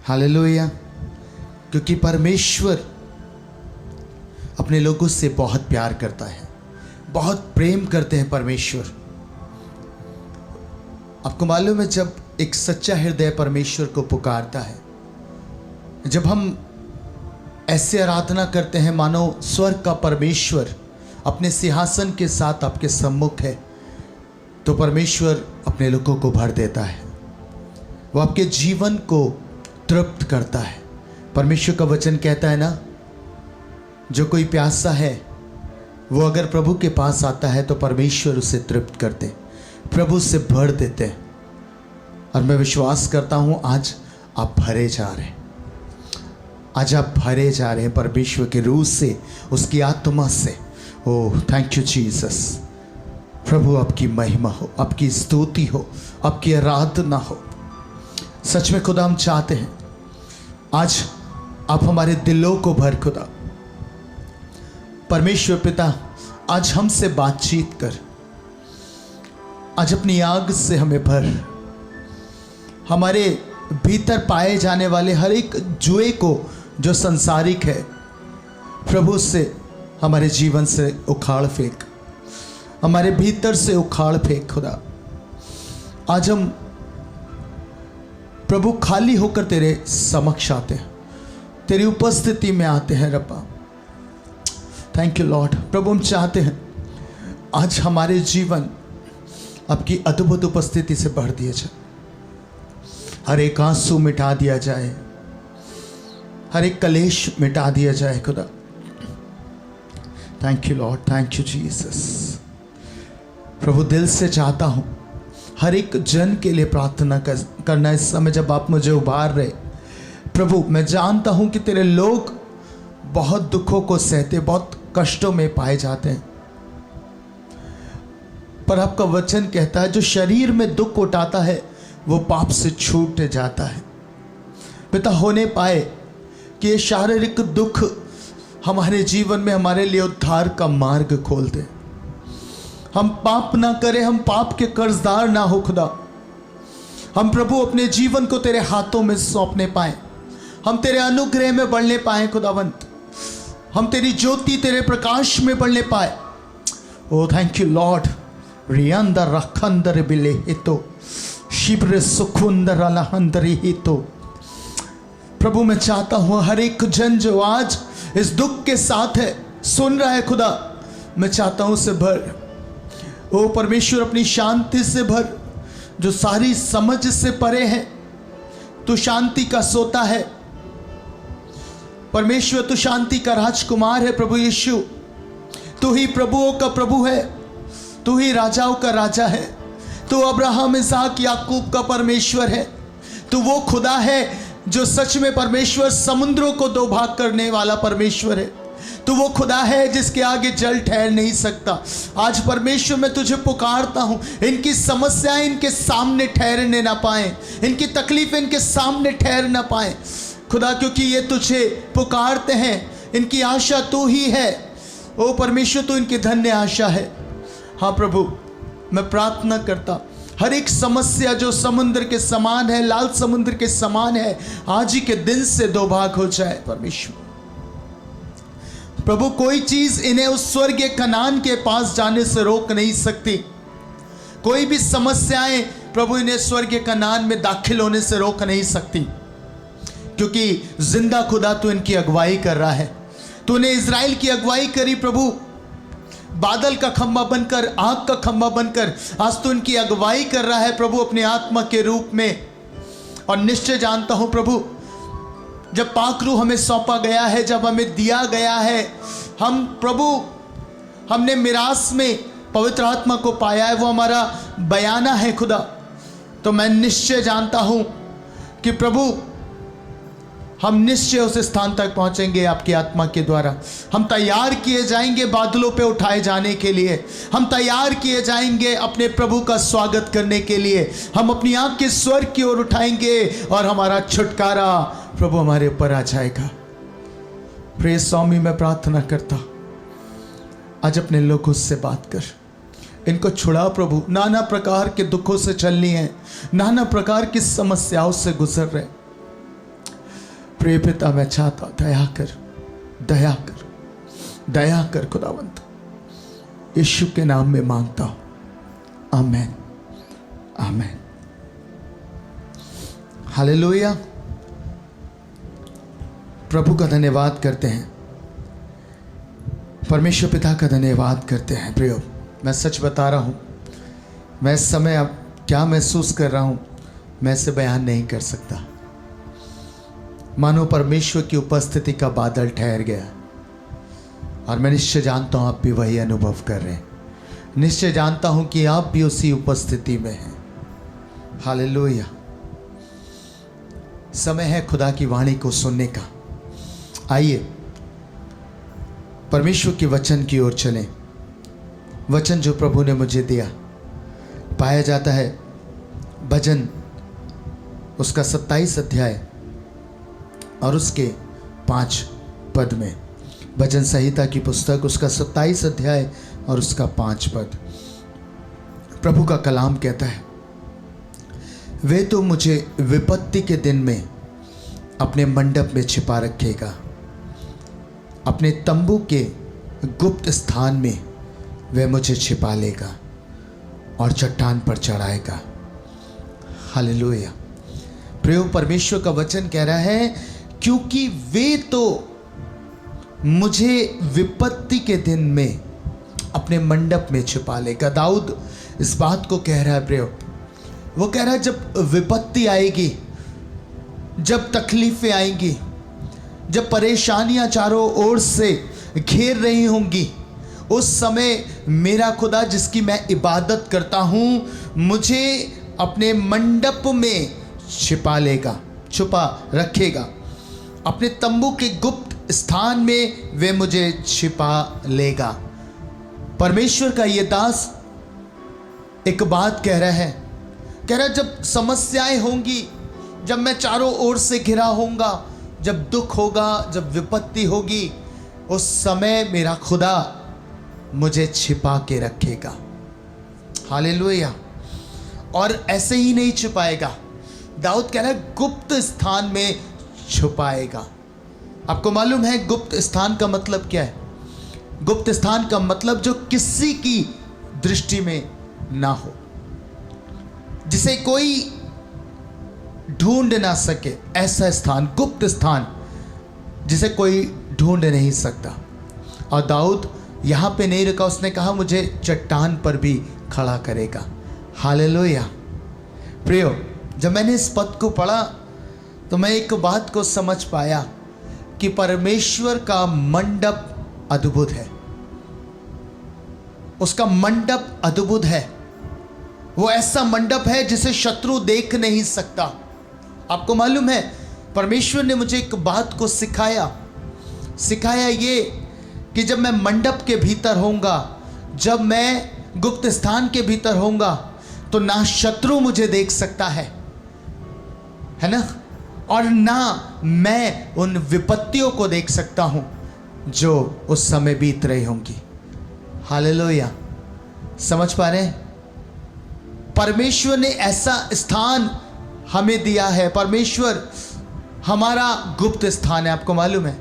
Hallelujah. क्योंकि परमेश्वर अपने लोगों से बहुत प्यार करता है, बहुत प्रेम करते हैं परमेश्वर। आपको मालूम है, जब एक सच्चा हृदय परमेश्वर को पुकारता है, जब हम ऐसे आराधना करते हैं मानो स्वर्ग का परमेश्वर अपने सिंहासन के साथ आपके सम्मुख है, तो परमेश्वर अपने लोगों को भर देता है। वो आपके जीवन को तृप्त करता है। परमेश्वर का वचन कहता है ना, जो कोई प्यासा है वो अगर प्रभु के पास आता है तो परमेश्वर उसे तृप्त करते, प्रभु से भर देते। और मैं विश्वास करता हूँ आज आप भरे जा रहे हैं, आज आप भरे जा रहे हैं परमेश्वर के रूह से, उसकी आत्मा से। Oh thank you Jesus. प्रभु आपकी महिमा हो, आपकी स्तुति हो, आपकी आराधना हो। सच में खुदा हम चाहते हैं आज आप हमारे दिलों को भर। खुदा परमेश्वर पिता आज हमसे बातचीत कर, आज अपनी आग से हमें भर। हमारे भीतर पाए जाने वाले हर एक जुए को जो संसारिक है, प्रभु से हमारे जीवन से उखाड़ फेंक, हमारे भीतर से उखाड़ फेंक। खुदा आज हम प्रभु खाली होकर तेरे समक्ष आते हैं, तेरी उपस्थिति में आते हैं रब्बा। Thank you Lord. प्रभु हम चाहते हैं आज हमारे जीवन आपकी अद्भुत उपस्थिति से भर दिए जाए, हर एक आंसू मिटा दिया जाए, हर एक कलेश मिटा दिया जाए। खुदा thank you Lord, thank you Jesus. प्रभु दिल से चाहता हूँ हर एक जन के लिए प्रार्थना करना। इस समय जब आप मुझे उभार रहे प्रभु, मैं जानता हूँ कि तेरे लोग बहुत दुखों को सहते, बहुत कष्टों में पाए जाते हैं, पर आपका वचन कहता है जो शरीर में दुख उठाता है वो पाप से छूट जाता है। पिता होने पाए कि ये शारीरिक दुख हमारे जीवन में हमारे लिए उद्धार का मार्ग खोल दे। हम पाप ना करें, हम पाप के कर्जदार ना हो खुदा। हम प्रभु अपने जीवन को तेरे हाथों में सौंपने पाए, हम तेरे अनुग्रह में बढ़ने पाए खुदावंत, हम तेरी ज्योति तेरे प्रकाश में बढ़ने पाए। ओ थैंक यू लॉर्ड। रियंदर रखंदर बिले हितो शिब्र सुखुंदर अलहंदर हितो। प्रभु मैं चाहता हूँ हर एक जन जो आज इस दुख के साथ है, सुन रहा है खुदा, मैं चाहता हूँ उसे भर। ओ परमेश्वर अपनी शांति से भर, जो सारी समझ से परे है। तू शांति का सोता है परमेश्वर, तू शांति का राजकुमार है प्रभु यीशु। तू ही प्रभुओं का प्रभु है, तू ही राजाओं का राजा है। तू अब्राहम इसहाक याकूब का परमेश्वर है। तू वो खुदा है जो सच में परमेश्वर समुद्रों को दो भाग करने वाला परमेश्वर है। तू वो खुदा है जिसके आगे जल ठहर नहीं सकता। आज परमेश्वर मैं तुझे पुकारता हूँ, इनकी समस्याएं इनके सामने ठहरने ना पाए, इनकी तकलीफें इनके सामने ठहर ना पाए खुदा, क्योंकि ये तुझे पुकारते हैं। इनकी आशा तू ही है। ओ परमेश्वर तू इनकी धन्य आशा है। हाँ प्रभु मैं प्रार्थना करता, हर एक समस्या जो समुद्र के समान है, लाल समुद्र के समान है, आज ही के दिन से दो भाग हो जाए परमेश्वर। प्रभु कोई चीज इन्हें उस स्वर्गीय कनान के पास जाने से रोक नहीं सकती। कोई भी समस्याएं प्रभु इन्हें स्वर्गीय कनान में दाखिल होने से रोक नहीं सकती, क्योंकि जिंदा खुदा तू इनकी अगुवाई कर रहा है। तूने इजराइल की अगुवाई करी प्रभु, बादल का खंभा बनकर, आग का खंभा बनकर आज तो इनकी अगुवाई कर रहा है प्रभु अपने आत्मा के रूप में। और निश्चय जानता हूं प्रभु, जब पाकरू हमें सौंपा गया है, जब हमें दिया गया है, हम प्रभु हमने मिरास में पवित्र आत्मा को पाया है, वो हमारा बयाना है खुदा। तो मैं निश्चय जानता हूं कि प्रभु हम निश्चय उस स्थान तक पहुंचेंगे आपकी आत्मा के द्वारा। हम तैयार किए जाएंगे बादलों पे उठाए जाने के लिए, हम तैयार किए जाएंगे अपने प्रभु का स्वागत करने के लिए। हम अपनी आंख के स्वर्ग की ओर उठाएंगे और हमारा छुटकारा प्रभु हमारे ऊपर आ जाएगा। प्रिय स्वामी मैं प्रार्थना करता, आज अपने लोगों से बात कर, इनको छुड़ा प्रभु। नाना प्रकार के दुखों से चलनी है, नाना प्रकार की समस्याओं से गुजर रहे। प्रिय पिता, मैं चाहता हूं दया कर, दया कर, दया कर खुदावंत। यीशु के नाम में मांगता हूं, आमीन, आमीन, हालेलुया। प्रभु का धन्यवाद करते हैं, परमेश्वर पिता का धन्यवाद करते हैं। प्रियो, मैं सच बता रहा हूँ, मैं इस समय अब क्या महसूस कर रहा हूँ मैं इसे बयान नहीं कर सकता। मानो परमेश्वर की उपस्थिति का बादल ठहर गया, और मैं निश्चय जानता हूँ आप भी वही अनुभव कर रहे हैं। निश्चय जानता हूँ कि आप भी उसी उपस्थिति में हैं। हालेलुया। समय है खुदा की वाणी को सुनने का। आइए परमेश्वर के वचन की ओर चलें। वचन जो प्रभु ने मुझे दिया पाया जाता है भजन उसका 27 अध्याय और उसके 5 पद में। भजन संहिता की पुस्तक उसका 27 अध्याय और उसका 5 पद। प्रभु का कलाम कहता है, वे तो मुझे विपत्ति के दिन में अपने मंडप में छिपा रखेगा, अपने तंबू के गुप्त स्थान में वे मुझे छिपा लेगा और चट्टान पर चढ़ाएगा। हालेलुया। प्रियो, परमेश्वर का वचन कह रहा है, क्योंकि वे तो मुझे विपत्ति के दिन में अपने मंडप में छिपा लेगा। दाऊद इस बात को कह रहा है प्रियो। वो कह रहा है जब विपत्ति आएगी, जब तकलीफें आएंगी, जब परेशानियां चारों ओर से घेर रही होंगी, उस समय मेरा खुदा जिसकी मैं इबादत करता हूँ मुझे अपने मंडप में छिपा लेगा, छुपा रखेगा। अपने तंबू के गुप्त स्थान में वे मुझे छिपा लेगा। परमेश्वर का ये दास एक बात कह रहा है, कह रहा है जब समस्याएं होंगी, जब मैं चारों ओर से घिरा होऊंगा, जब दुख होगा, जब विपत्ति होगी, उस समय मेरा खुदा मुझे छिपा के रखेगा। हालेलुया। और ऐसे ही नहीं छुपाएगा, दाऊद कह रहा है गुप्त स्थान में छुपाएगा। आपको मालूम है गुप्त स्थान का मतलब क्या है? गुप्त स्थान का मतलब जो किसी की दृष्टि में ना हो, जिसे कोई ढूंढ ना सके, ऐसा स्थान, गुप्त स्थान जिसे कोई ढूंढ नहीं सकता। और दाऊद यहाँ पे नहीं रुका, उसने कहा मुझे चट्टान पर भी खड़ा करेगा। हालेलुया। प्रियो, जब मैंने इस पद को पढ़ा तो मैं एक बात को समझ पाया कि परमेश्वर का मंडप अद्भुत है। उसका मंडप अद्भुत है। वो ऐसा मंडप है जिसे शत्रु देख नहीं सकता। आपको मालूम है परमेश्वर ने मुझे एक बात को सिखाया ये कि जब मैं मंडप के भीतर होऊंगा, जब मैं गुप्त स्थान के भीतर होऊंगा, तो ना शत्रु मुझे देख सकता है ना, और ना मैं उन विपत्तियों को देख सकता हूं जो उस समय बीत रही होंगी। हालेलुया। समझ पा रहे हैं? परमेश्वर ने ऐसा स्थान हमें दिया है। परमेश्वर हमारा गुप्त स्थान है। आपको मालूम है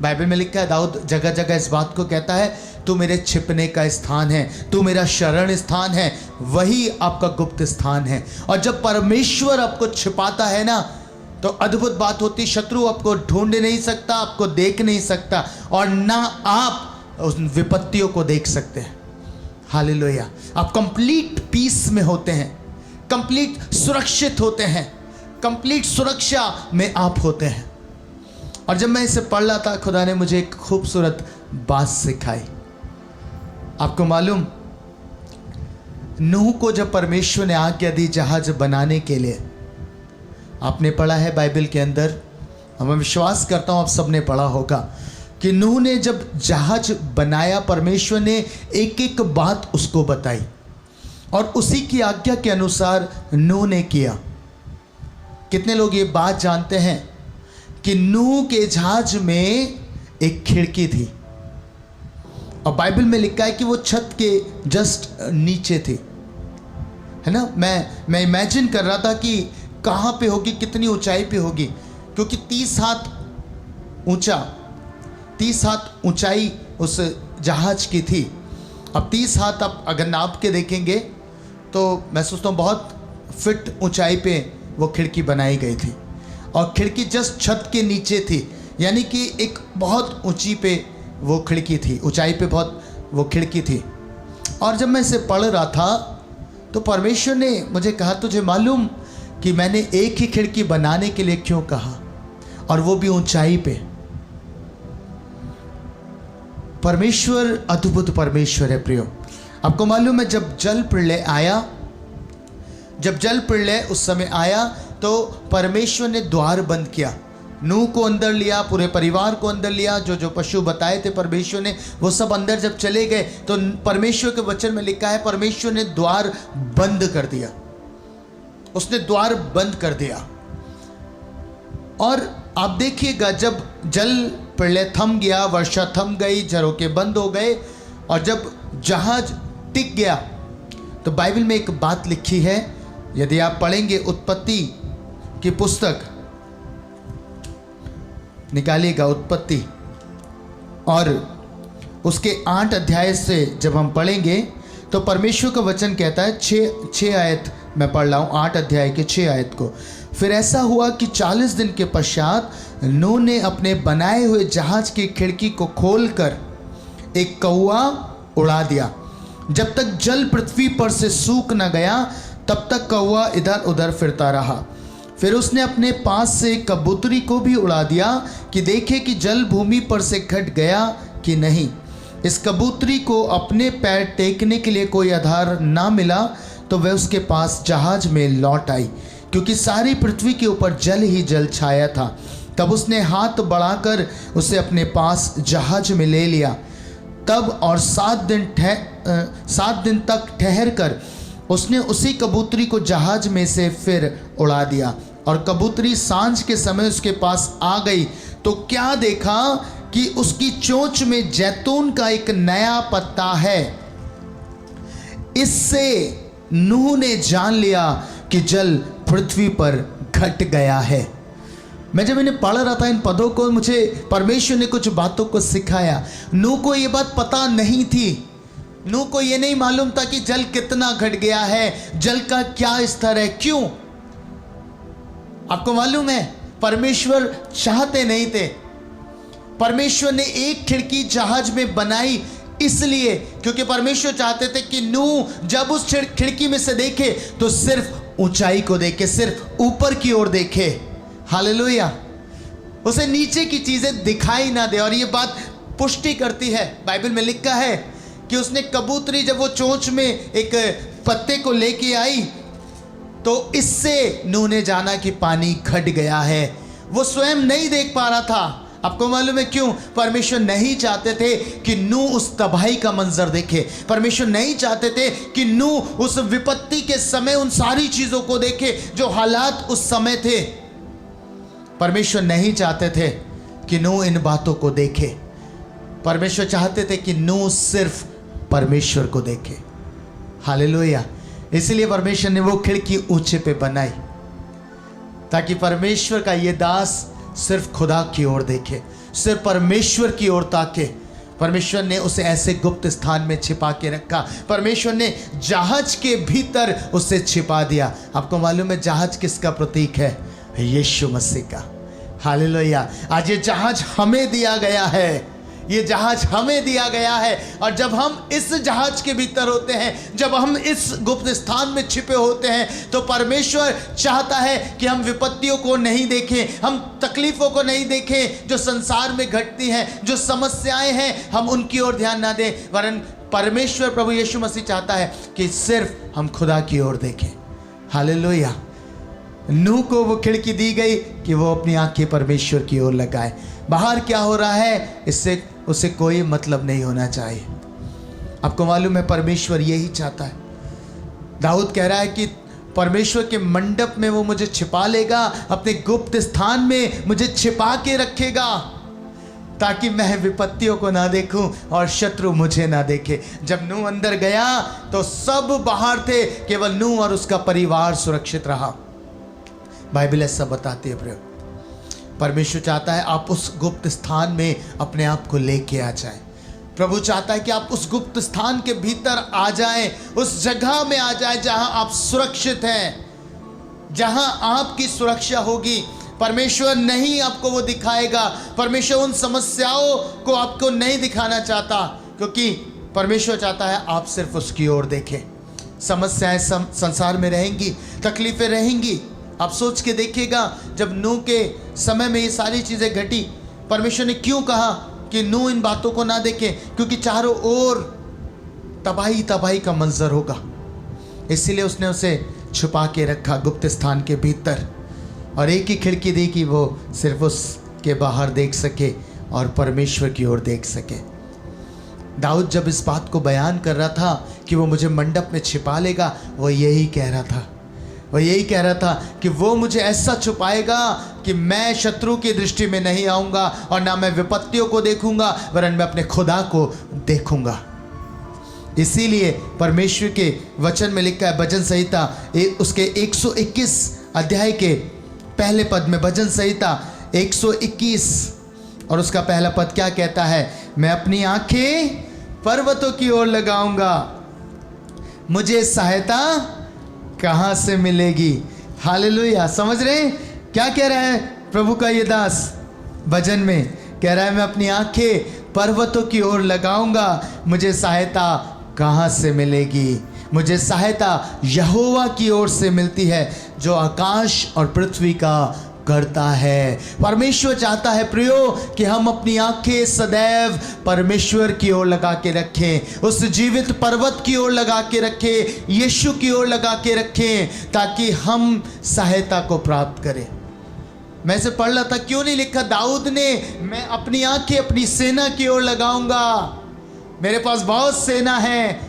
बाइबल में लिखा है, दाऊद जगह जगह इस बात को कहता है, तू मेरे छिपने का स्थान है, तू मेरा शरण स्थान है, वही आपका गुप्त स्थान है। और जब परमेश्वर आपको छिपाता है ना, तो अद्भुत बात होती, शत्रु आपको ढूंढ नहीं सकता, आपको देख नहीं सकता, और ना आप उन विपत्तियों को देख सकते हैं। हालेलुया। आप कंप्लीट पीस में होते हैं, कंप्लीट सुरक्षित होते हैं, कंप्लीट सुरक्षा में आप होते हैं। और जब मैं इसे पढ़ रहा था, खुदा ने मुझे एक खूबसूरत बात सिखाई। आपको मालूम, नूह को जब परमेश्वर ने आज्ञा दी जहाज बनाने के लिए, आपने पढ़ा है बाइबल के अंदर, मैं विश्वास करता हूं आप सबने पढ़ा होगा कि नूह ने जब जहाज बनाया, परमेश्वर ने एक एक बात उसको बताई और उसी की आज्ञा के अनुसार नूह ने किया। कितने लोग ये बात जानते हैं कि नूह के जहाज में एक खिड़की थी, और बाइबल में लिखा है कि वो छत के जस्ट नीचे थी, है ना। मैं इमेजिन कर रहा था कि कहाँ पे होगी, कितनी ऊंचाई पे होगी, क्योंकि 30 हाथ ऊंचा, 30 हाथ ऊंचाई उस जहाज की थी। अब 30 हाथ आप अगर नाप के देखेंगे तो मैं सोचता हूँ बहुत फिट ऊंचाई पे वो खिड़की बनाई गई थी, और खिड़की जस्ट छत के नीचे थी, यानी कि एक बहुत ऊंची पे वो खिड़की थी, ऊंचाई पे बहुत वो खिड़की थी। और जब मैं इसे पढ़ रहा था तो परमेश्वर ने मुझे कहा, तुझे मालूम कि मैंने एक ही खिड़की बनाने के लिए क्यों कहा, और वो भी ऊंचाई पे। परमेश्वर अद्भुत परमेश्वर है प्रियो। आपको मालूम है जब जल प्रलय आया, जब जल प्रलय उस समय आया तो परमेश्वर ने द्वार बंद किया, नूह को अंदर लिया, पूरे परिवार को अंदर लिया, जो जो पशु बताए थे परमेश्वर ने वो सब अंदर जब चले गए तो परमेश्वर के वचन में लिखा है परमेश्वर ने द्वार बंद कर दिया, उसने द्वार बंद कर दिया। और आप देखिएगा जब जल प्रलय थम गया, वर्षा थम गई, झरोके बंद हो गए, और जब जहाज टिक गया तो बाइबल में एक बात लिखी है, यदि आप पढ़ेंगे उत्पत्ति की पुस्तक, निकालिएगा उत्पत्ति, और उसके 8 अध्याय से जब हम पढ़ेंगे तो परमेश्वर का वचन कहता है, 6 आयत मैं पढ़ रहा हूँ, 8 अध्याय के 6 आयत को। फिर ऐसा हुआ कि 40 दिन के पश्चात नूह ने अपने बनाए हुए जहाज की खिड़की को खोलकर एक कौवा उड़ा दिया। जब तक जल पृथ्वी पर से सूख न गया तब तक कौवा इधर उधर फिरता रहा। फिर उसने अपने पास से कबूतरी को भी उड़ा दिया कि देखे कि जल भूमि पर से घट गया कि नहीं। इस कबूतरी को अपने पैर टेकने के लिए कोई आधार ना मिला तो वह उसके पास जहाज में लौट आई, क्योंकि सारी पृथ्वी के ऊपर जल ही जल छाया था। तब उसने हाथ बढ़ाकर उसे अपने पास जहाज में ले लिया। तब और 7 दिन तक ठहर कर उसने उसी कबूतरी को जहाज में से फिर उड़ा दिया। और कबूतरी सांझ के समय उसके पास आ गई तो क्या देखा कि उसकी चोंच में जैतून का एक नया पत्ता है। इससे नूह ने जान लिया कि जल पृथ्वी पर घट गया है। मैं जब इन्हें पढ़ रहा था इन पदों को, मुझे परमेश्वर ने कुछ बातों को सिखाया। नूह को ये बात पता नहीं थी, नूह को ये नहीं मालूम था कि जल कितना घट गया है, जल का क्या स्तर है, क्यों। आपको मालूम है परमेश्वर चाहते नहीं थे, परमेश्वर ने एक खिड़की जहाज में बनाई इसलिए क्योंकि परमेश्वर चाहते थे कि नूह जब उस खिड़की में से देखे तो सिर्फ ऊंचाई को देखे, सिर्फ ऊपर की ओर देखे। हालेलुया, उसे नीचे की चीजें दिखाई ना दे। और ये बात पुष्टि करती है, बाइबल में लिखा है कि उसने कबूतरी जब वो चोंच में एक पत्ते को लेके आई तो इससे नूह ने जाना कि पानी घट गया है। वो स्वयं नहीं देख पा रहा था। आपको मालूम है क्यों? परमेश्वर नहीं चाहते थे कि नूह उस तबाही का मंजर देखे। परमेश्वर नहीं चाहते थे कि नूह उस विपत्ति के समय उन सारी चीजों को देखे जो हालात उस समय थे। परमेश्वर नहीं चाहते थे कि नूह इन बातों को देखे। परमेश्वर चाहते थे कि नूह सिर्फ परमेश्वर को देखे। हालेलुया। इसलिए परमेश्वर ने वो खिड़की ऊंचे पे बनाई ताकि परमेश्वर का ये दास सिर्फ खुदा की ओर देखे, सिर्फ परमेश्वर की ओर ताके। परमेश्वर ने उसे ऐसे गुप्त स्थान में छिपा के रखा। परमेश्वर ने जहाज के भीतर उसे छिपा दिया। आपको मालूम है जहाज किसका प्रतीक है? यीशु मसीह का। हालेलुया। आज ये जहाज हमें दिया गया है, ये जहाज हमें दिया गया है। और जब हम इस जहाज के भीतर होते हैं, जब हम इस गुप्त स्थान में छिपे होते हैं, तो परमेश्वर चाहता है कि हम विपत्तियों को नहीं देखें, हम तकलीफों को नहीं देखें जो संसार में घटती हैं, जो समस्याएं हैं, हम उनकी ओर ध्यान ना दें। वरन परमेश्वर प्रभु यीशु मसीह चाहता है कि सिर्फ हम खुदा की ओर देखें। हालेलुया। नूह को वो खिड़की दी गई कि वो अपनी आंखें परमेश्वर की ओर लगाए। बाहर क्या हो रहा है इससे उसे कोई मतलब नहीं होना चाहिए। आपको मालूम है परमेश्वर यही चाहता है। दाऊद कह रहा है कि परमेश्वर के मंडप में वो मुझे छिपा लेगा, अपने गुप्त स्थान में मुझे छिपा के रखेगा ताकि मैं विपत्तियों को ना देखूं और शत्रु मुझे ना देखे। जब नूह अंदर गया तो सब बाहर थे, केवल नूह और उसका परिवार सुरक्षित रहा। बाइबल ऐसा बताती है प्रिय। परमेश्वर चाहता है आप उस गुप्त स्थान में अपने आप को लेके आ जाएं। प्रभु चाहता है कि आप उस गुप्त स्थान के भीतर आ जाएं, उस जगह में आ जाएं जहां आप सुरक्षित हैं, जहां आपकी सुरक्षा होगी। परमेश्वर नहीं आपको वो दिखाएगा, परमेश्वर उन समस्याओं को आपको नहीं दिखाना चाहता, क्योंकि परमेश्वर चाहता है आप सिर्फ उसकी ओर देखें। समस्याएं संसार में रहेंगी, तकलीफें रहेंगी। आप सोच के देखिएगा, जब नूह के समय में ये सारी चीज़ें घटी, परमेश्वर ने क्यों कहा कि नूह इन बातों को ना देखे? क्योंकि चारों ओर तबाही तबाही का मंजर होगा, इसीलिए उसने उसे छुपा के रखा गुप्त स्थान के भीतर, और एक ही खिड़की दी कि वो सिर्फ उसके बाहर देख सके और परमेश्वर की ओर देख सके। दाऊद जब इस बात को बयान कर रहा था कि वो मुझे मंडप में छिपा लेगा, वो यही कह रहा था, वो यही कह रहा था कि वो मुझे ऐसा छुपाएगा कि मैं शत्रु की दृष्टि में नहीं आऊँगा और ना मैं विपत्तियों को देखूँगा, वरन मैं अपने खुदा को देखूँगा। इसीलिए परमेश्वर के वचन में लिखा है, भजन संहिता उसके 121 अध्याय के पहले पद में, भजन संहिता 121 और उसका पहला पद क्या कहता है? मैं अपनी आंखें पर्वतों की ओर लगाऊंगा, मुझे सहायता कहाँ से मिलेगी? हालेलुया। समझ रहे हैं क्या कह रहा है प्रभु का ये दास भजन में? कह रहा है मैं अपनी आंखें पर्वतों की ओर लगाऊंगा, मुझे सहायता कहाँ से मिलेगी? मुझे सहायता यहोवा की ओर से मिलती है, जो आकाश और पृथ्वी का करता है। परमेश्वर चाहता है प्रियो कि हम अपनी आंखें सदैव परमेश्वर की ओर लगा के रखें, उस जीवित पर्वत की ओर लगा के रखें, यीशु की ओर लगा के रखें, ताकि हम सहायता को प्राप्त करें। मैं से पढ़ रहा था, क्यों नहीं लिखा दाऊद ने, मैं अपनी आंखें अपनी सेना की ओर लगाऊंगा, मेरे पास बहुत सेना है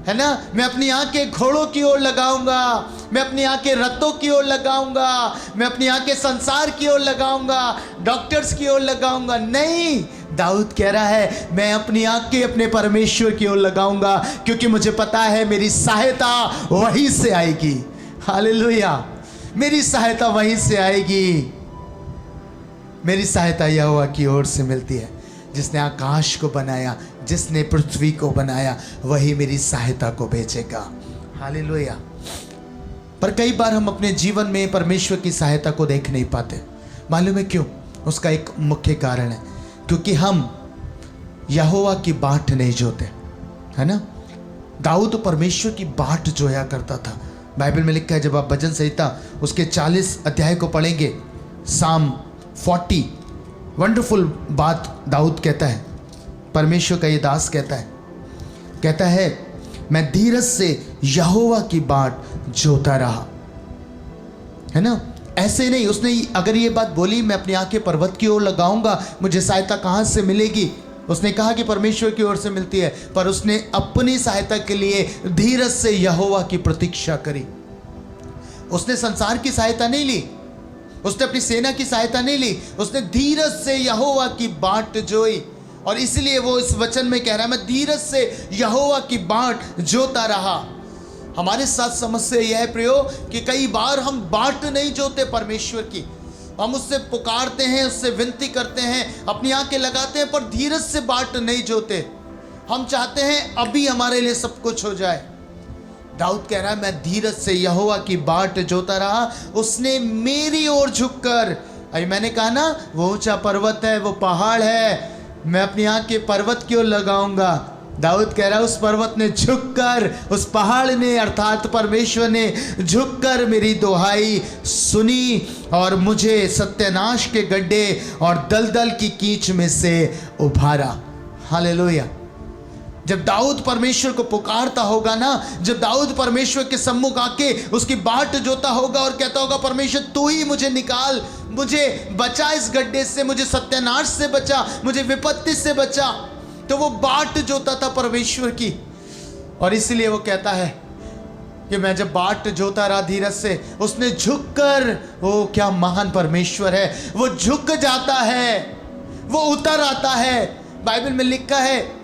ना, मैं अपनी आंखें घोड़ों की ओर लगाऊंगा, मैं अपनी आंखें रथों की ओर लगाऊंगा, मैं अपनी आंखें संसार की ओर लगाऊंगा, डॉक्टर्स की ओर लगाऊंगा। नहीं, दाऊद कह रहा है मैं अपनी आंखें अपने परमेश्वर की ओर लगाऊंगा, क्योंकि मुझे पता है मेरी सहायता वहीं से आएगी। हालेलुया, मेरी सहायता वहीं से आएगी। मेरी सहायता यहोवा की ओर से मिलती है। जिसने आकाश को बनाया, जिसने पृथ्वी को बनाया, वही मेरी सहायता को भेजेगा। हालेलुया। पर कई बार हम अपने जीवन में परमेश्वर की सहायता को देख नहीं पाते। मालूम है क्यों? उसका एक मुख्य कारण है, क्योंकि हम यहोवा की बाट नहीं जोते, है ना। दाऊद परमेश्वर की बाट जोया करता था। बाइबल में लिखा है, जब आप भजन संहिता उसके 40 अध्याय को पढ़ेंगे, साम 40, वंडरफुल बात दाऊद कहता है, परमेश्वर का ये दास कहता है मैं धीरज से यहोवा की बाट जोता रहा, है ना। ऐसे नहीं, उसने अगर ये बात बोली मैं अपनी आंखें पर्वत की ओर लगाऊंगा, मुझे सहायता कहाँ से मिलेगी, उसने कहा कि परमेश्वर की ओर से मिलती है, पर उसने अपनी सहायता के लिए धीरज से यहोवा की प्रतीक्षा करी। उसने संसार की सहायता नहीं ली, उसने अपनी सेना की सहायता नहीं ली, उसने धीरज से यहोवा की बाट जोई। और इसलिए वो इस वचन में कह रहा है मैं धीरज से यहोवा की बाट जोता रहा। हमारे साथ समस्या यह है प्रियो कि कई बार हम बाट नहीं जोते परमेश्वर की, हम उससे पुकारते हैं, उससे विनती करते हैं, अपनी आंखें लगाते हैं, पर धीरज से बाट नहीं जोते। हम चाहते हैं अभी हमारे लिए सब कुछ हो जाए। दाऊद कह रहा है मैं धीरज से यहोवा की बाट जोता रहा, उसने मेरी ओर झुककर, अभी मैंने कहा ना वो ऊंचा पर्वत है, वो पहाड़ है, मैं अपनी आंखें पर्वत की ओर लगाऊंगा। दाऊद कह रहा है उस पर्वत ने झुककर, उस पहाड़ ने अर्थात परमेश्वर ने झुककर मेरी दुहाई सुनी और मुझे सत्यानाश के गड्ढे और दलदल की कीच में से उभारा। हालेलुया। जब दाऊद परमेश्वर को पुकारता होगा ना, जब दाऊद परमेश्वर के सम्मुख आके उसकी बाट जोता होगा और कहता होगा परमेश्वर तू ही मुझे निकाल, मुझे बचा इस गड्ढे से, मुझे सत्यानाश से बचा, मुझे विपत्ति से बचा, तो वो बाट जोता था परमेश्वर की। और इसलिए वो कहता है कि मैं जब बाट जोता रहा धीरज से, उसने झुककर, वो क्या महान परमेश्वर है, वो झुक जाता है, वो उतर आता है। बाइबल में लिखा है,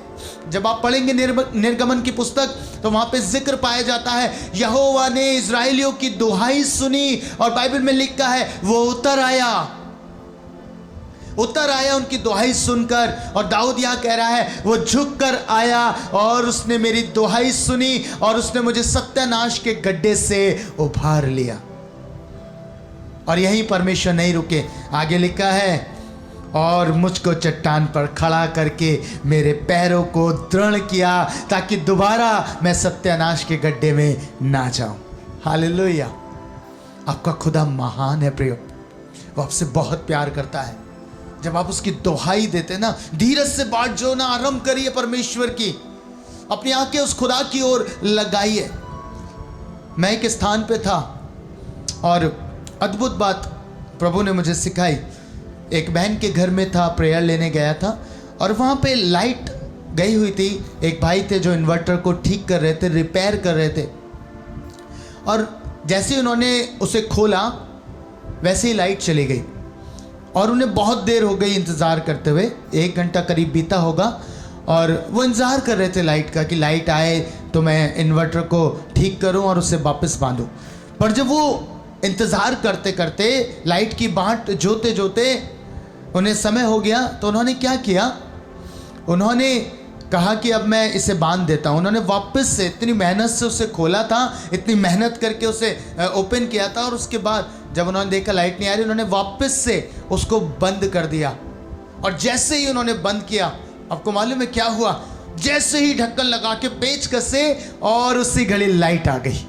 जब आप पढ़ेंगे निर्गमन की पुस्तक, तो वहां पे जिक्र पाया जाता है यहोवा ने इजराइलियों की दुहाई सुनी, और बाइबल में लिखा है वो उतर आया। उतर आया उनकी दुहाई सुनकर। और दाऊद यहाँ कह रहा है वो झुक कर आया और उसने मेरी दुहाई सुनी और उसने मुझे सत्यानाश के गड्ढे से उभार लिया। और यहीं परमेश्वर नहीं रुके, आगे लिखा है और मुझको चट्टान पर खड़ा करके मेरे पैरों को दृढ़ किया ताकि दोबारा मैं सत्यानाश के गड्ढे में ना जाऊं। हालेलुया। आपका खुदा महान है प्रियो, वो आपसे बहुत प्यार करता है। जब आप उसकी दुहाई देते ना, धीरज से बाट जोड़ना आरंभ करिए परमेश्वर की, अपनी आंखें उस खुदा की ओर लगाइए। मैं एक स्थान पे था और अद्भुत बात प्रभु ने मुझे सिखाई। एक बहन के घर में था, प्रेयर लेने गया था और वहाँ पे लाइट गई हुई थी। एक भाई थे जो इन्वर्टर को ठीक कर रहे थे, रिपेयर कर रहे थे। और जैसे ही उन्होंने उसे खोला वैसे ही लाइट चली गई और उन्हें बहुत देर हो गई इंतज़ार करते हुए, 1 घंटा करीब बीता होगा। और वो इंतज़ार कर रहे थे लाइट का कि लाइट आए तो मैं इन्वर्टर को ठीक करूं और उसे वापस बांधूं। पर जब वो इंतज़ार करते करते लाइट की बाट जोते जोते उन्हें समय हो गया तो उन्होंने क्या किया, उन्होंने कहा कि अब मैं इसे बांध देता हूँ। उन्होंने वापस से इतनी मेहनत से उसे खोला था, इतनी मेहनत करके उसे ओपन किया था और उसके बाद जब उन्होंने देखा लाइट नहीं आ रही, उन्होंने वापस से उसको बंद कर दिया। और जैसे ही उन्होंने बंद किया, आपको मालूम है क्या हुआ, जैसे ही ढक्कन लगा के पेच कसे और उसी घड़ी लाइट आ गई।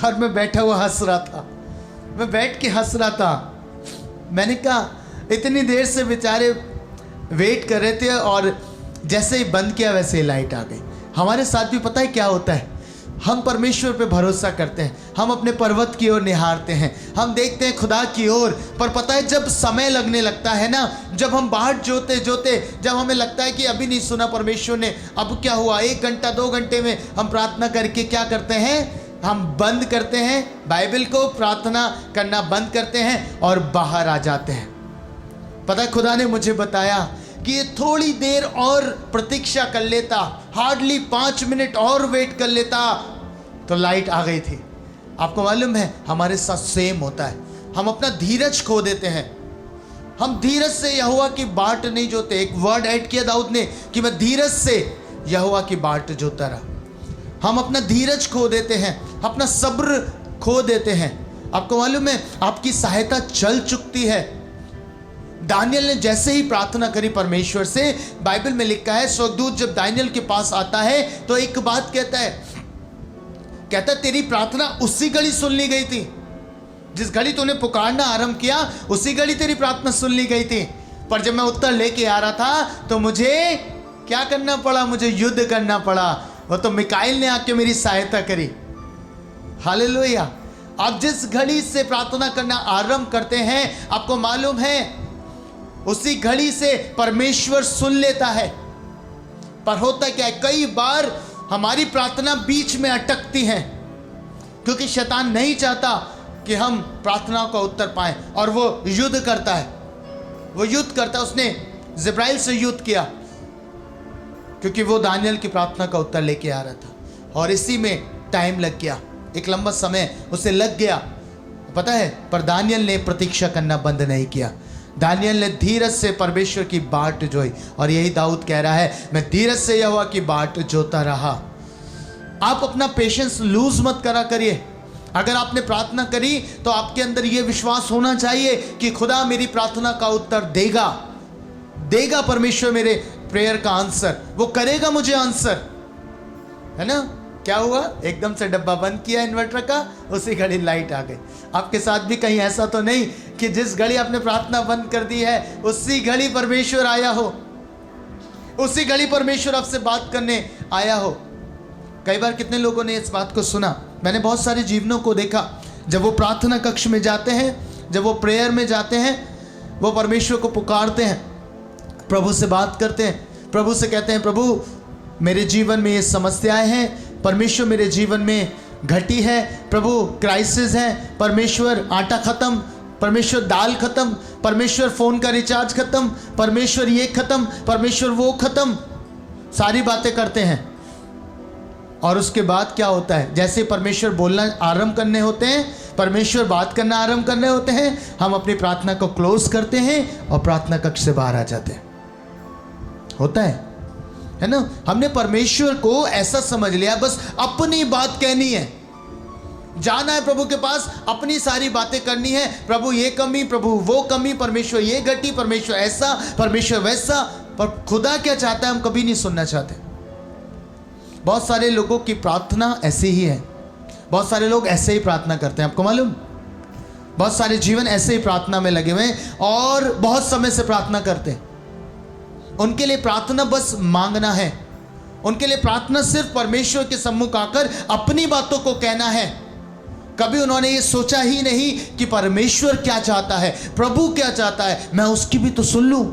और मैं बैठा हुआ हंस रहा था, मैं बैठ के हंस रहा था। मैंने कहा इतनी देर से बेचारे वेट कर रहे थे और जैसे ही बंद किया वैसे ही लाइट आ गई। हमारे साथ भी पता है क्या होता है, हम परमेश्वर पे भरोसा करते हैं, हम अपने पर्वत की ओर निहारते हैं, हम देखते हैं खुदा की ओर। पर पता है जब समय लगने लगता है ना, जब हम बाट जोते जोते जब हमें लगता है कि अभी नहीं सुना परमेश्वर ने, अब क्या हुआ, 1 घंटा 2 घंटे में हम प्रार्थना करके क्या करते हैं, हम बंद करते हैं बाइबल को, प्रार्थना करना बंद करते हैं और बाहर आ जाते हैं। पता है खुदा ने मुझे बताया कि ये थोड़ी देर और प्रतीक्षा कर लेता, हार्डली 5 मिनट और वेट कर लेता तो लाइट आ गई थी। आपको मालूम है हमारे साथ सेम होता है, हम अपना धीरज खो देते हैं। हम धीरज से यहोवा की बाट नहीं जोते। एक वर्ड ऐड किया दाऊद ने कि मैं धीरज से यहोवा की बाट जोता रहा। हम अपना धीरज खो देते हैं, अपना सब्र खो देते हैं। आपको मालूम है आपकी सहायता चल चुकती है। दानियल ने जैसे ही प्रार्थना करी परमेश्वर से, बाइबल में लिखा है स्वर्गदूत जब दानियल के पास आता है तो एक बात कहता है तेरी प्रार्थना उसी घड़ी सुन ली गई थी, जिस घड़ी तूने पुकारना आरंभ किया उसी घड़ी तेरी प्रार्थना सुन ली गई थी। पर जब मैं उत्तर लेके आ रहा था तो मुझे क्या करना पड़ा, मुझे युद्ध करना पड़ा। वो तो मिकाइल ने आके मेरी सहायता करी। हालेलुया। आप जिस घड़ी से प्रार्थना करना आरंभ करते हैं, आपको मालूम है उसी घड़ी से परमेश्वर सुन लेता है। पर होता क्या है, कई बार हमारी प्रार्थना बीच में अटकती है क्योंकि शैतान नहीं चाहता कि हम प्रार्थनाओं का उत्तर पाएं और वो युद्ध करता है। वो युद्ध करता है, उसने जिब्राइल से युद्ध किया क्योंकि वो दानियल की प्रार्थना का उत्तर लेके आ रहा था और इसी में टाइम लग गया, एक लंबा समय उसे लग गया, पता है। पर दानियल ने प्रतीक्षा करना बंद नहीं किया। दानियल ने धीरज से परमेश्वर की बाट जोई और यही दाऊद कह रहा है, मैं धीरज से यहोवा की बाट जोता रहा। आप अपना पेशेंस लूज मत करा करिए। अगर आपने प्रार्थना करी तो आपके अंदर यह विश्वास होना चाहिए कि खुदा मेरी प्रार्थना का उत्तर देगा, देगा परमेश्वर मेरे प्रेयर का आंसर, वो करेगा मुझे आंसर, है ना। क्या हुआ, एकदम से डब्बा बंद किया इन्वर्टर का, उसी घड़ी लाइट आ गई। आपके साथ भी कहीं ऐसा तो नहीं कि जिस घड़ी आपने प्रार्थना बंद कर दी है उसी घड़ी परमेश्वर आया हो, उसी घड़ी परमेश्वर आपसे बात करने आया हो। कई बार कितने लोगों ने इस बात को सुना, मैंने बहुत सारे जीवनों को देखा, जब वो प्रार्थना कक्ष में जाते हैं, जब वो प्रेयर में जाते हैं, वो परमेश्वर को पुकारते हैं, प्रभु से बात करते हैं, प्रभु से कहते हैं प्रभु मेरे जीवन में ये समस्याएं हैं, परमेश्वर मेरे जीवन में घटी है, प्रभु क्राइसिस है, परमेश्वर आटा ख़त्म, परमेश्वर दाल ख़त्म, परमेश्वर फ़ोन का रिचार्ज ख़त्म, परमेश्वर ये ख़त्म, परमेश्वर वो ख़त्म, सारी बातें करते हैं। और उसके बाद क्या होता है, जैसे परमेश्वर बोलना आरंभ करने होते हैं परमेश्वर बात करना आरंभ करने होते हैं, हम अपनी प्रार्थना को क्लोज करते हैं और प्रार्थना कक्ष से बाहर आ जाते हैं। होता है ना? हमने परमेश्वर को ऐसा समझ लिया बस अपनी बात कहनी है, जाना है प्रभु के पास, अपनी सारी बातें करनी है। प्रभु ये कमी, प्रभु वो कमी, परमेश्वर ये घटी, परमेश्वर ऐसा, परमेश्वर वैसा। पर खुदा क्या चाहता है हम कभी नहीं सुनना चाहते। बहुत सारे लोगों की प्रार्थना ऐसी ही है, बहुत सारे लोग ऐसे ही प्रार्थना करते हैं। आपको मालूम, बहुत सारे जीवन ऐसे ही प्रार्थना में लगे हुए हैं और बहुत समय से प्रार्थना करते हैं। उनके लिए प्रार्थना बस मांगना है, उनके लिए प्रार्थना सिर्फ परमेश्वर के सम्मुख आकर अपनी बातों को कहना है। कभी उन्होंने ये सोचा ही नहीं कि परमेश्वर क्या चाहता है, प्रभु क्या चाहता है, मैं उसकी भी तो सुन लूं।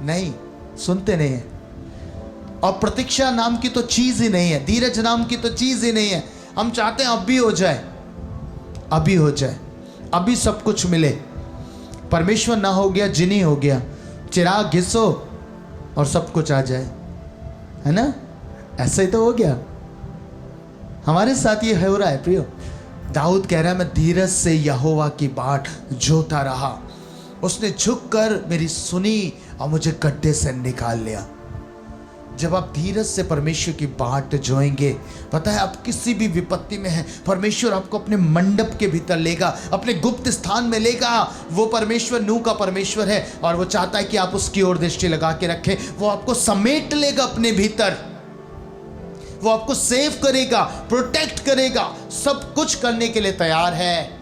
नहीं, सुनते नहीं है। और प्रतीक्षा नाम की तो चीज ही नहीं है, धीरज नाम की तो चीज ही नहीं है। हम चाहते हैं अभी हो जाए, अभी हो जाए, अभी सब कुछ मिले। परमेश्वर ना हो गया, जिनी हो गया, चिराग घिसो और सब कुछ आ जाए, है ना? ऐसा ही तो हो गया। हमारे साथ ये हो रहा है प्रियो। दाऊद कह रहा है, मैं धीरज से यहोवा की बाट जोता रहा, उसने झुककर मेरी सुनी और मुझे गड्ढे से निकाल लिया। जब आप धीरज से परमेश्वर की बाट जोएंगे, पता है आप किसी भी विपत्ति में हैं, परमेश्वर आपको अपने मंडप के भीतर लेगा, अपने गुप्त स्थान में लेगा। वो परमेश्वर नूह का परमेश्वर है और वो चाहता है कि आप उसकी ओर दृष्टि लगा के रखें। वो आपको समेट लेगा अपने भीतर, वो आपको सेव करेगा, प्रोटेक्ट करेगा, सब कुछ करने के लिए तैयार है।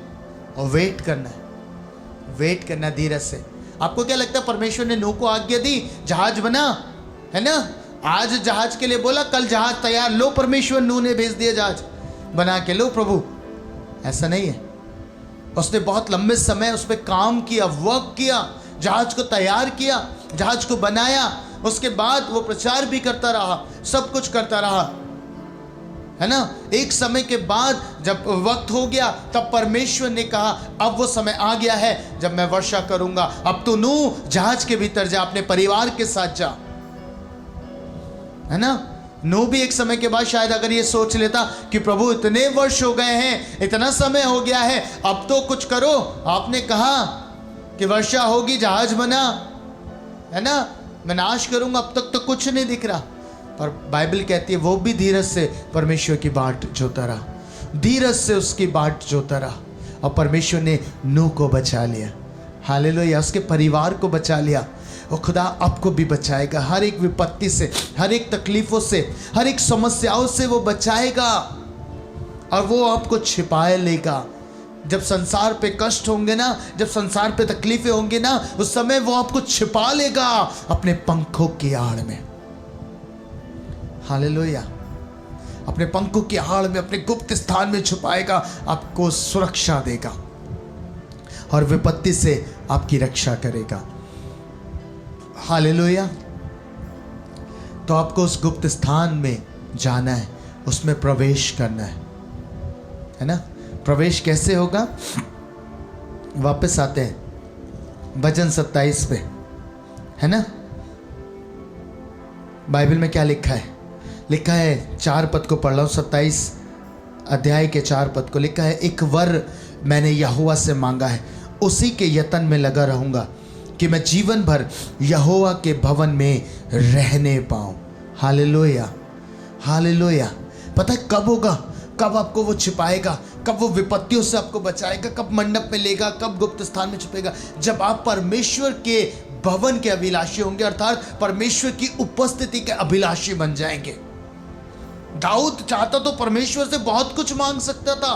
और वेट करना है, वेट करना धीरज से। आपको क्या लगता है परमेश्वर ने नूह को आज्ञा दी, जहाज बना, है ना? आज जहाज के लिए बोला, कल जहाज तैयार, लो परमेश्वर नूह ने भेज दिया जहाज बना के, लो प्रभु। ऐसा नहीं है। उसने बहुत लंबे समय उस पर काम किया, वर्क किया, जहाज को तैयार किया, जहाज को बनाया। उसके बाद वो प्रचार भी करता रहा, सब कुछ करता रहा, है ना? एक समय के बाद जब वक्त हो गया, तब परमेश्वर ने कहा अब वो समय आ गया है जब मैं वर्षा करूंगा। अब तो नूह जहाज के भीतर जा, अपने परिवार के साथ जा, है ना? नूह भी एक समय के बाद शायद अगर ये सोच लेता कि प्रभु इतने वर्ष हो गए हैं, इतना समय हो गया है, अब तो कुछ करो, आपने कहा कि वर्षा होगी, जहाज बना, है ना, मैं नाश करूंगा, अब तक तो कुछ नहीं दिख रहा। पर बाइबल कहती है वो भी धीरज से परमेश्वर की बाट जोता रहा, धीरज से उसकी बाट जोता रहा, और परमेश्वर ने नूह को बचा लिया। हालेलुया, उसके परिवार को बचा लिया। वो खुदा आपको भी बचाएगा, हर एक विपत्ति से, हर एक तकलीफों से, हर एक समस्याओं से वो बचाएगा और वो आपको छिपाए लेगा। जब संसार पे कष्ट होंगे ना, जब संसार पे तकलीफें होंगी ना, उस समय वो आपको छिपा लेगा अपने पंखों की आड़ में। हालेलुया, अपने पंखों की आड़ में, अपने गुप्त स्थान में छुपाएगा, आपको सुरक्षा देगा और विपत्ति से आपकी रक्षा करेगा। हालेलुया। तो आपको उस गुप्त स्थान में जाना है, उसमें प्रवेश करना है ना? प्रवेश कैसे होगा? वापस आते हैं भजन 27 पे, है ना? बाइबल में क्या लिखा है? लिखा है, 4 पद को पढ़ रहा हूँ, 27 अध्याय के 4 पद को लिखा है, एक वर मैंने यहोवा से मांगा है, उसी के यत्न में लगा रहूँगा कि मैं जीवन भर यहोवा के भवन में रहने पाऊँ। Hallelujah, hallelujah. पता है कब होगा? कब आपको वो छिपाएगा, कब वो विपत्तियों से आपको बचाएगा, कब मंडप में लेगा, कब गुप्त स्थान में छुपेगा? जब आप परमेश्वर के भवन के अभिलाषी होंगे, अर्थात परमेश्वर की उपस्थिति के अभिलाषी बन जाएंगे। दाऊद चाहता तो परमेश्वर से बहुत कुछ मांग सकता था,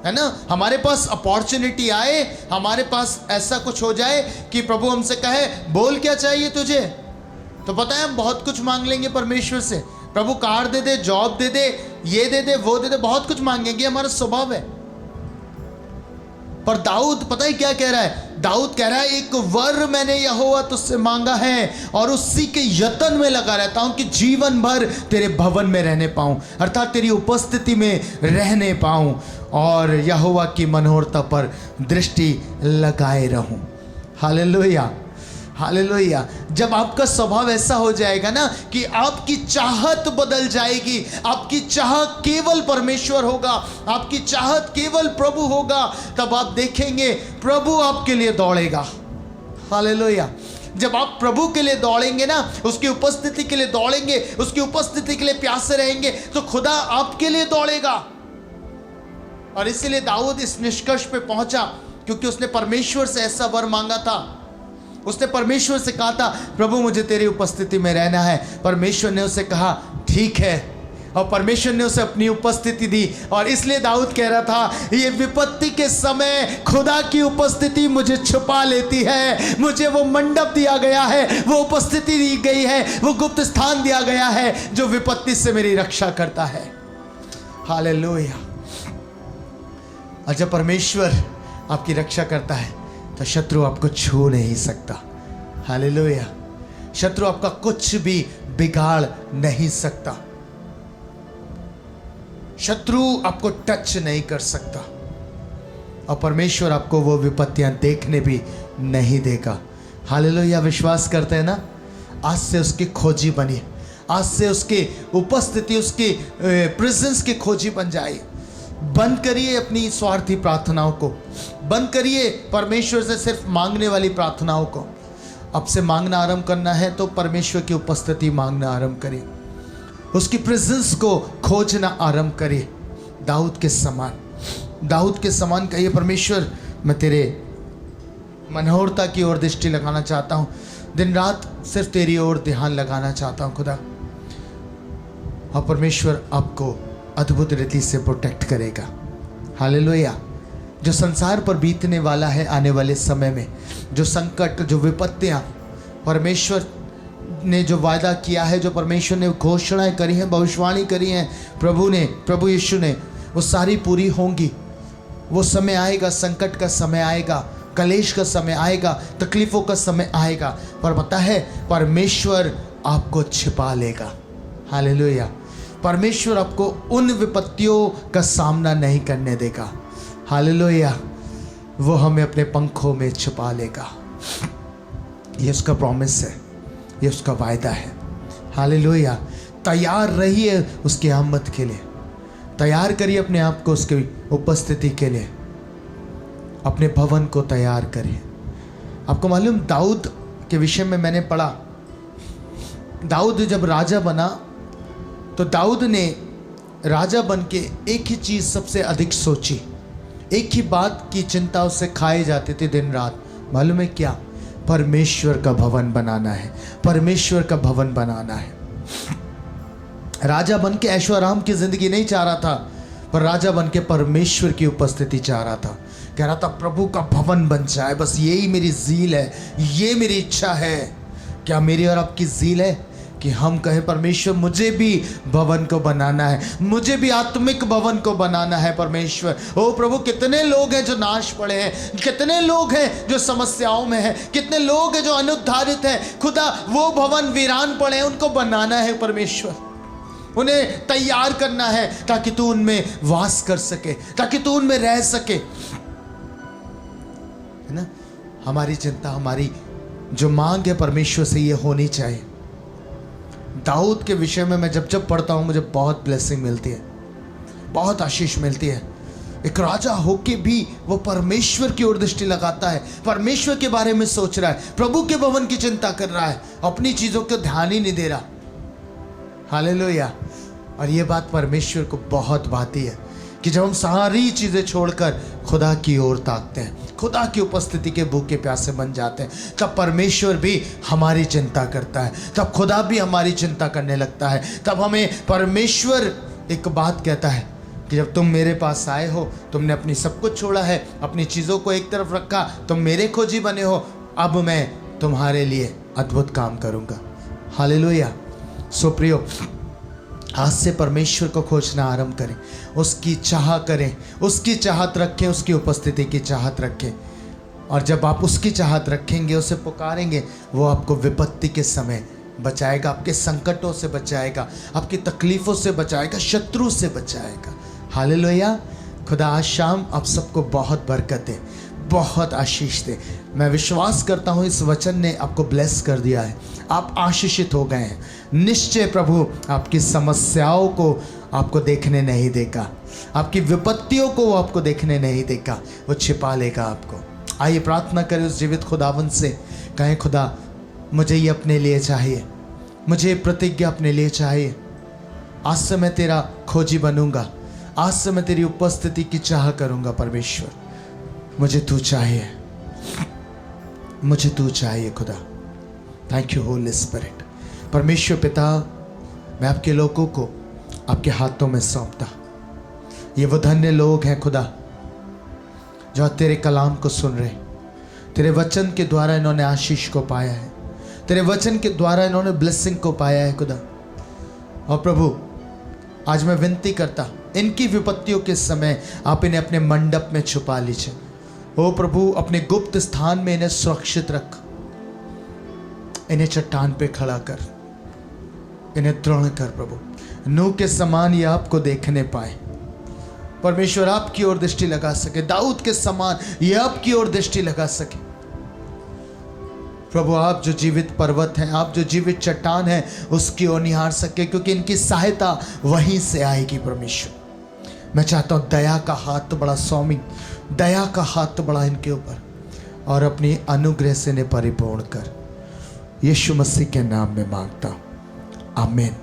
है ना? हमारे पास अपॉर्चुनिटी आए, हमारे पास ऐसा कुछ हो जाए कि प्रभु हमसे कहे बोल क्या चाहिए तुझे, तो पता है हम बहुत कुछ मांग लेंगे परमेश्वर से। प्रभु कार दे दे, जॉब दे दे, ये दे दे, वो दे दे, बहुत कुछ मांगेंगे, हमारा स्वभाव है। पर दाऊद पता है क्या कह रहा है? दाऊद कह रहा है, एक वर मैंने यहोवा तुझसे मांगा है और उसी के यत्न में लगा रहता हूं कि जीवन भर तेरे भवन में रहने पाऊं, अर्थात तेरी उपस्थिति में रहने पाऊं और यहोवा की मनोहरता पर दृष्टि लगाए रहूं। Hallelujah, hallelujah. जब आपका स्वभाव ऐसा हो जाएगा ना कि आपकी चाहत बदल जाएगी, आपकी चाह केवल परमेश्वर होगा, आपकी चाहत केवल प्रभु होगा, तब आप देखेंगे प्रभु आपके लिए दौड़ेगा। हालेलुया। जब आप प्रभु के लिए दौड़ेंगे ना, उसकी उपस्थिति के लिए दौड़ेंगे, उसकी उपस्थिति के लिए प्यासे रहेंगे, तो खुदा आपके लिए दौड़ेगा। और इसीलिए दाऊद इस निष्कर्ष पे पहुंचा क्योंकि उसने परमेश्वर से ऐसा वर मांगा था। उसने परमेश्वर से कहा था, प्रभु मुझे तेरी उपस्थिति में रहना है। परमेश्वर ने उसे कहा ठीक है, और परमेश्वर ने उसे अपनी उपस्थिति दी। और इसलिए दाऊद कह रहा था, ये विपत्ति के समय खुदा की उपस्थिति मुझे छुपा लेती है। मुझे वो मंडप दिया गया है, वो उपस्थिति दी गई है, वो गुप्त स्थान दिया गया है जो विपत्ति से मेरी रक्षा करता है। हालेलुया। और जब परमेश्वर आपकी रक्षा करता है तो शत्रु आपको छू नहीं सकता। हालेलुया। शत्रु आपका कुछ भी बिगाड़ नहीं सकता, शत्रु आपको टच नहीं कर सकता, और परमेश्वर आपको वो विपत्तियां देखने भी नहीं देगा। हालेलुया। विश्वास करते हैं ना? आज से उसकी खोजी बनिए, आज से उसकी उपस्थिति, उसकी प्रेजेंस की खोजी बन जाए। बंद करिए अपनी स्वार्थी प्रार्थनाओं को, बंद करिए परमेश्वर से सिर्फ मांगने वाली प्रार्थनाओं को। अब से मांगना आरंभ करना है तो परमेश्वर की उपस्थिति मांगना आरंभ करिए, उसकी प्रेजेंस को खोजना आरंभ करिए। दाऊद के समान कहिए, परमेश्वर मैं तेरे मनोहरता की ओर दृष्टि लगाना चाहता हूँ, दिन रात सिर्फ तेरी ओर ध्यान लगाना चाहता हूँ खुदा। और परमेश्वर आपको अद्भुत रीति से प्रोटेक्ट करेगा। हालेलुया। जो संसार पर बीतने वाला है आने वाले समय में, जो संकट, जो विपत्तियां, परमेश्वर ने जो वायदा किया है, जो परमेश्वर ने घोषणाएं करी हैं, भविष्यवाणी करी हैं प्रभु यीशु ने, वो सारी पूरी होंगी। वो समय आएगा, संकट का समय आएगा, कलेश का समय आएगा, तकलीफों का समय आएगा, पर पता है परमेश्वर आपको छिपा लेगा। हालेलुया। परमेश्वर आपको उन विपत्तियों का सामना नहीं करने देगा। हालेलुया। वो हमें अपने पंखों में छुपा लेगा। ये उसका प्रॉमिस है, ये उसका वायदा है। हालेलुया। तैयार रहिए उसकी आमद के लिए, तैयार करिए अपने आप को उसकी उपस्थिति के लिए, अपने भवन को तैयार करिए। आपको मालूम, दाऊद के विषय में मैंने पढ़ा, दाऊद जब राजा बना तो दाऊद ने राजा बन के एक ही चीज़ सबसे अधिक सोची, एक ही बात की चिंता उससे खाई जाती थी दिन रात। मालूम है क्या? परमेश्वर का भवन बनाना है, परमेश्वर का भवन बनाना है। राजा बन के ऐशो आराम की जिंदगी नहीं चाह रहा था, पर राजा बन के परमेश्वर की उपस्थिति चाह रहा था। कह रहा था प्रभु का भवन बन जाए, बस यही मेरी ज़ील है, ये मेरी इच्छा है। क्या मेरी और आपकी ज़ील है कि हम कहें परमेश्वर मुझे भी भवन को बनाना है, मुझे भी आत्मिक भवन को बनाना है परमेश्वर। ओ प्रभु, कितने लोग हैं जो नाश पड़े हैं, कितने लोग हैं जो समस्याओं में हैं, कितने लोग हैं जो अनुद्धारित हैं। खुदा वो भवन वीरान पड़े हैं, उनको बनाना है परमेश्वर, उन्हें तैयार करना है ताकि तू उनमें वास कर सके, ताकि तू उनमें रह सके। है ना? हमारी चिंता, हमारी जो मांग है परमेश्वर से ये होनी चाहिए। दाऊद के विषय में मैं जब पढ़ता हूँ मुझे बहुत ब्लेसिंग मिलती है, बहुत आशीष मिलती है। एक राजा होके भी वो परमेश्वर की ओर दृष्टि लगाता है, परमेश्वर के बारे में सोच रहा है, प्रभु के भवन की चिंता कर रहा है, अपनी चीज़ों को ध्यान ही नहीं दे रहा। हालेलुया। और ये बात परमेश्वर को बहुत भाती है कि जब हम सारी चीज़ें छोड़कर खुदा की ओर ताकते हैं, खुदा की उपस्थिति के भूखे प्यासे बन जाते हैं, तब परमेश्वर भी हमारी चिंता करता है, तब खुदा भी हमारी चिंता करने लगता है। तब हमें परमेश्वर एक बात कहता है कि जब तुम मेरे पास आए हो, तुमने अपनी सब कुछ छोड़ा है, अपनी चीज़ों को एक तरफ रखा, तुम मेरे खोजी बने हो, अब मैं तुम्हारे लिए अद्भुत काम करूँगा। हालेलुया। सो प्रियो, आज से परमेश्वर को खोजना आरंभ करें, उसकी चाह करें, उसकी चाहत रखें, उसकी उपस्थिति की चाहत रखें। और जब आप उसकी चाहत रखेंगे, उसे पुकारेंगे, वो आपको विपत्ति के समय बचाएगा, आपके संकटों से बचाएगा, आपकी तकलीफ़ों से बचाएगा, शत्रु से बचाएगा। हालेलुया। खुदा आज शाम आप सबको बहुत बरकत दे, बहुत आशीष दे। मैं विश्वास करता हूँ इस वचन ने आपको ब्लेस कर दिया है, आप आशीषित हो गए हैं। निश्चय प्रभु आपकी समस्याओं को आपको देखने नहीं देगा, आपकी विपत्तियों को वो आपको देखने नहीं देगा, वो छिपा लेगा आपको। आइए प्रार्थना करें उस जीवित खुदावन से, कहें खुदा मुझे ये अपने लिए चाहिए, मुझे ये प्रतिज्ञा अपने लिए चाहिए। आज से मैं तेरा खोजी बनूंगा, आज से मैं तेरी उपस्थिति की चाह करूंगा। परमेश्वर मुझे तू चाहिए, मुझे तू चाहिए खुदा। Thank you Holi spirit. परमेश्वर पिता, मैं आपके लोगों को आपके हाथों में सौंपता। ये वो धन्य लोग हैं खुदा जो तेरे कलाम को सुन रहे, तेरे वचन के द्वारा इन्होंने आशीष को पाया है, तेरे वचन के द्वारा इन्होंने ब्लेसिंग को पाया है खुदा। और प्रभु आज मैं विनती करता, इनकी विपत्तियों के समय आप इन्हें अपने मंडप में छुपा लीजिए। ओ प्रभु अपने गुप्त स्थान में इन्हें सुरक्षित रख, इन्हें चट्टान पे खड़ा कर, इन्हें दृढ़ कर प्रभु। नूह के समान ये आपको देखने पाए, परमेश्वर आपकी ओर दृष्टि लगा सके। दाऊद के समान ये आपकी ओर दृष्टि लगा सके। प्रभु आप जो जीवित पर्वत हैं, आप जो जीवित चट्टान हैं, उसकी ओर निहार सके, क्योंकि इनकी सहायता वहीं से आएगी। परमेश्वर मैं चाहता हूँ दया का हाथ बड़ा स्वामी, दया का हाथ बड़ा इनके ऊपर, और अपनी अनुग्रह से इन्हें परिपूर्ण कर। यीशु मसीह के नाम में मांगता हूँ, आमीन।